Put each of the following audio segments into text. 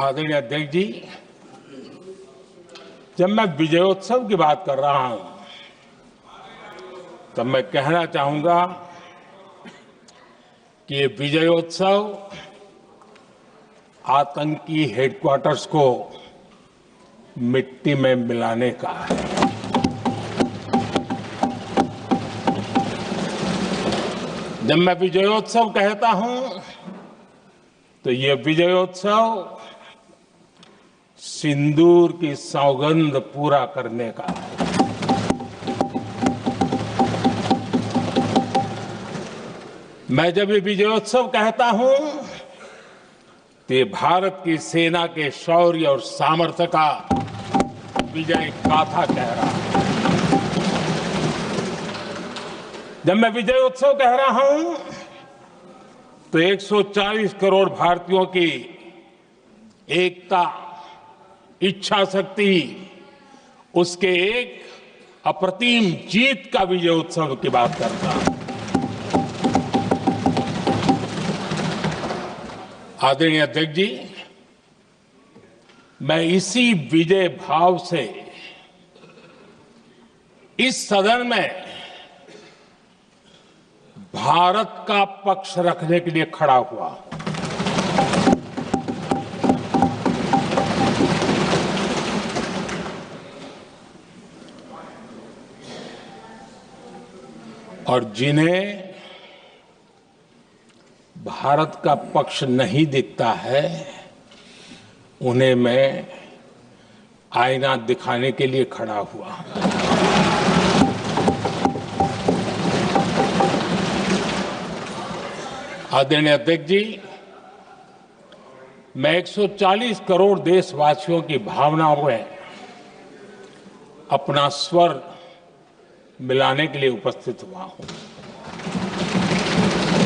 आदरणीय अध्यक्ष जी, जब मैं विजयोत्सव की बात कर रहा हूं, तब मैं कहना चाहूंगा कि ये विजयोत्सव आतंकी हेडक्वार्टर्स को मिट्टी में मिलाने का है। जब मैं विजयोत्सव कहता हूं, तो ये विजयोत्सव सिंदूर की सौगंध पूरा करने का है। मैं जब ये विजयोत्सव कहता हूं, तो ये भारत की सेना के शौर्य और सामर्थ्य का विजय गाथा कह रहा है। जब मैं विजयोत्सव कह रहा हूं, तो 140 करोड़ भारतीयों की एकता, इच्छा शक्ति, उसके एक अप्रतिम जीत का विजयोत्सव की बात करता हूं। आदरणीय अध्यक्ष जी, मैं इसी विजय भाव से इस सदन में भारत का पक्ष रखने के लिए खड़ा हुआ। और जिन्हें भारत का पक्ष नहीं दिखता है, उन्हें मैं आईना दिखाने के लिए खड़ा हुआ। आदरणीय अध्यक्ष जी, मैं 140 करोड़ देशवासियों की भावनाओं में अपना स्वर मिलाने के लिए उपस्थित हुआ हूं।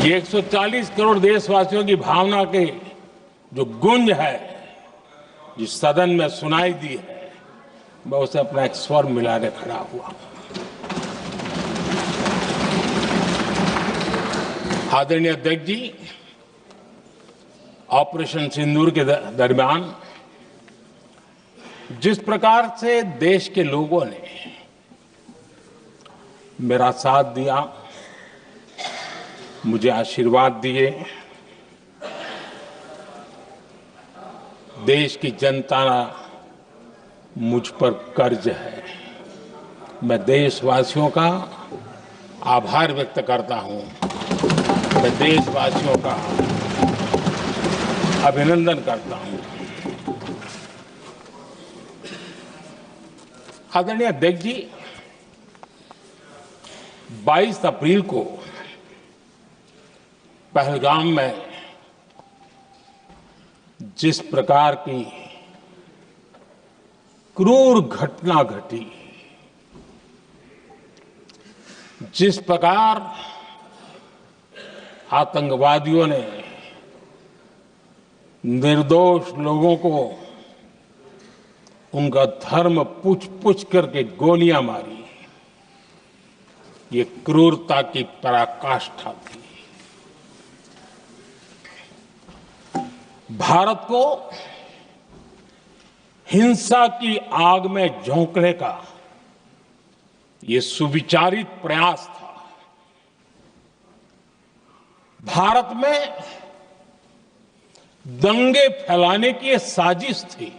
ये 140 करोड़ देशवासियों की भावना के जो गूंज है, जिस सदन में सुनाई दी है, मैं उसे अपना एक स्वर मिलाने खड़ा हुआ। आदरणीय अध्यक्ष जी, ऑपरेशन सिंदूर के दरमियान जिस प्रकार से देश के लोगों ने मेरा साथ दिया, मुझे आशीर्वाद दिए, देश की जनता मुझ पर कर्ज है। मैं देशवासियों का आभार व्यक्त करता हूं। मैं देशवासियों का अभिनंदन करता हूं। आदरणीय अध्यक्ष जी, 22 अप्रैल को पहलगाम में जिस प्रकार की क्रूर घटना घटी, जिस प्रकार आतंकवादियों ने निर्दोष लोगों को उनका धर्म पूछ करके गोलियां मारी, ये क्रूरता की पराकाष्ठा थी। भारत को हिंसा की आग में झोंकने का ये सुविचारित प्रयास था। भारत में दंगे फैलाने की ये साजिश थी।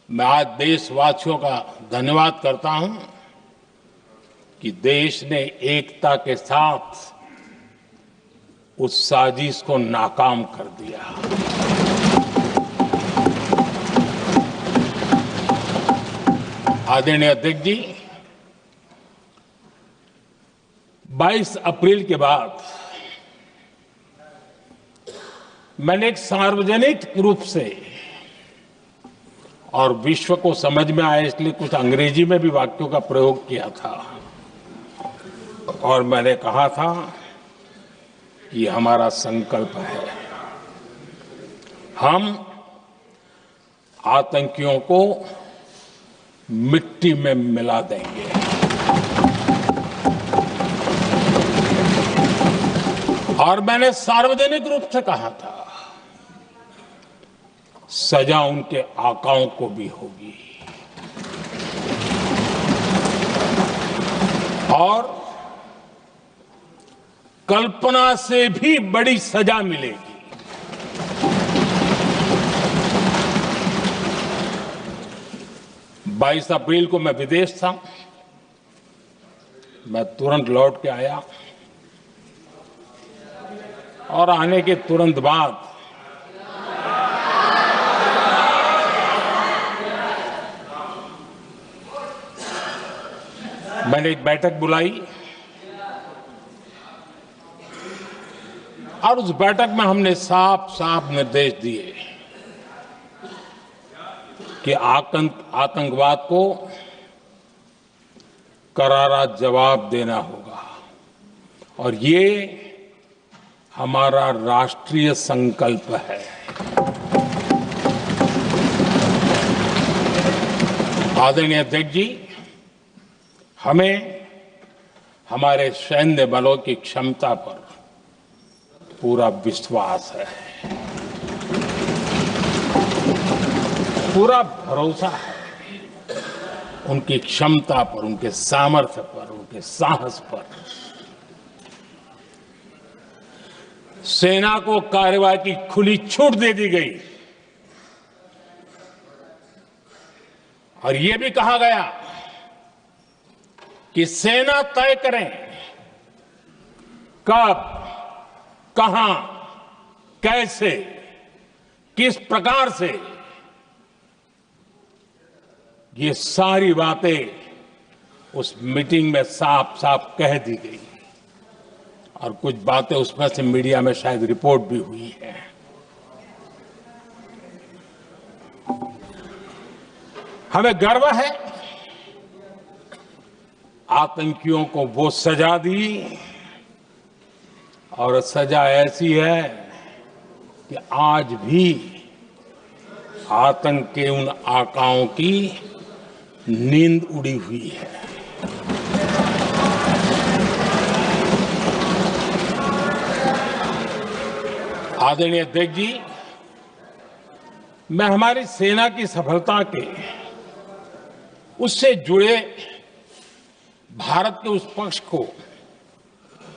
मैं आज देशवासियों का धन्यवाद करता हूं कि देश ने एकता के साथ उस साजिश को नाकाम कर दिया। आदरणीय अध्यक्ष जी, 22 अप्रैल के बाद मैंने एक सार्वजनिक रूप से, और विश्व को समझ में आए इसलिए कुछ अंग्रेजी में भी वाक्यों का प्रयोग किया था, और मैंने कहा था कि हमारा संकल्प है, हम आतंकियों को मिट्टी में मिला देंगे। और मैंने सार्वजनिक रूप से कहा था सजा उनके आकाओं को भी होगी और कल्पना से भी बड़ी सजा मिलेगी। 22 अप्रैल को मैं विदेश था। मैं तुरंत लौट के आया और आने के तुरंत बाद मैंने एक बैठक बुलाई और उस बैठक में हमने साफ साफ निर्देश दिए कि आतंकवाद को करारा जवाब देना होगा और ये हमारा राष्ट्रीय संकल्प है। आदरणीय अध्यक्ष जी, हमें हमारे सैन्य बलों की क्षमता पर पूरा विश्वास है, पूरा भरोसा है उनकी क्षमता पर, उनके सामर्थ्य पर, उनके साहस पर। सेना को कार्रवाई की खुली छूट दे दी गई और यह भी कहा गया कि सेना तय करें कब, कहां, कैसे, किस प्रकार से। ये सारी बातें उस मीटिंग में साफ साफ कह दी गई और कुछ बातें उसमें से मीडिया में शायद रिपोर्ट भी हुई है। हमें गर्व है आतंकियों को वो सजा दी और सजा ऐसी है कि आज भी आतंक के उन आकाओं की नींद उड़ी हुई है। आदरणीय अध्यक्ष जी, मैं हमारी सेना की सफलता के उससे जुड़े भारत के उस पक्ष को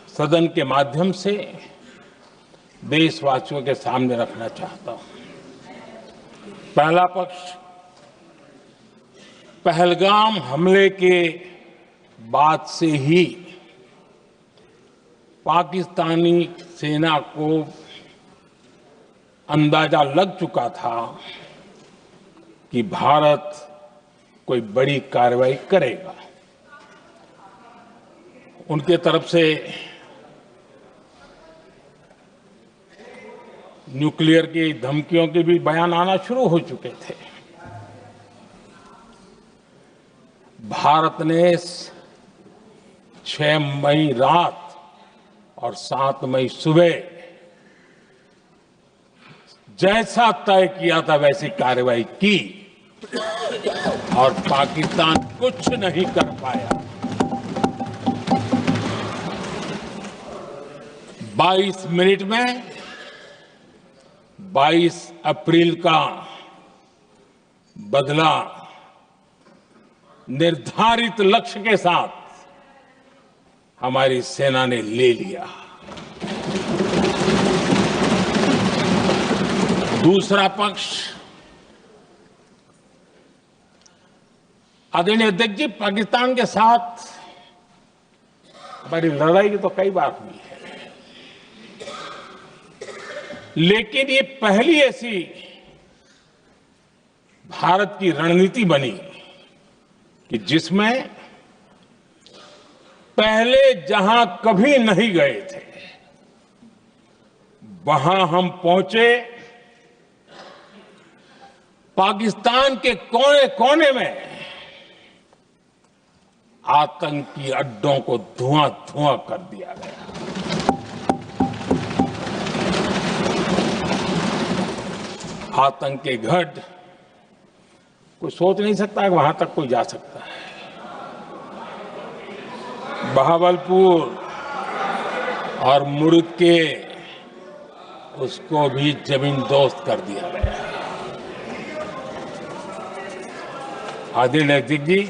सदन के माध्यम से देशवासियों के सामने रखना चाहता हूं। पहला पक्ष, पहलगाम हमले के बाद से ही पाकिस्तानी सेना को अंदाजा लग चुका था कि भारत कोई बड़ी कार्रवाई करेगा। उनके तरफ से न्यूक्लियर की धमकियों के भी बयान आना शुरू हो चुके थे। भारत ने 6 मई रात और 7 मई सुबह जैसा तय किया था वैसी कार्रवाई की और पाकिस्तान कुछ नहीं कर पाया। 22 मिनट में 22 अप्रैल का बदला निर्धारित लक्ष्य के साथ हमारी सेना ने ले लिया। दूसरा पक्ष, आदरणीय अध्यक्ष जी, पाकिस्तान के साथ हमारी लड़ाई तो कई बार हुई है, लेकिन ये पहली ऐसी भारत की रणनीति बनी कि जिसमें पहले जहां कभी नहीं गए थे वहां हम पहुंचे। पाकिस्तान के कोने कोने में आतंकी अड्डों को धुआं धुआं कर दिया गया। आतंक के गढ़ कोई सोच नहीं सकता कि वहां तक कोई जा सकता है। बहावलपुर और मुर्ग के उसको भी जमीन दोस्त कर दिया गया। आदरणीय अध्यक्ष जी,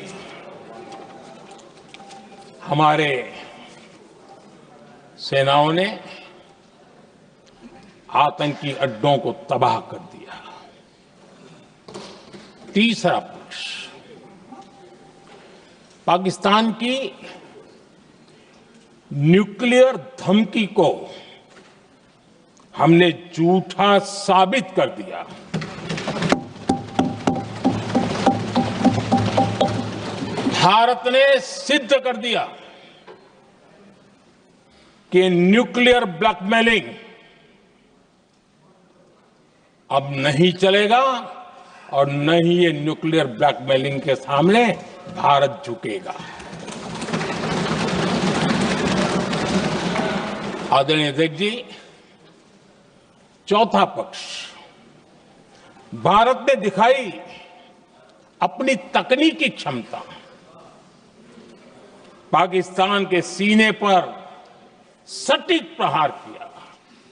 हमारे सेनाओं ने आतंकी अड्डों को तबाह कर दिया। तीसरा पक्ष, पाकिस्तान की न्यूक्लियर धमकी को हमने झूठा साबित कर दिया। भारत ने सिद्ध कर दिया कि न्यूक्लियर ब्लैकमेलिंग अब नहीं चलेगा और न ही ये न्यूक्लियर ब्लैकमेलिंग के सामने भारत झुकेगा। आदरणीय अध्यक्ष जी, चौथा पक्ष, भारत ने दिखाई अपनी तकनीकी क्षमता। पाकिस्तान के सीने पर सटीक प्रहार किया।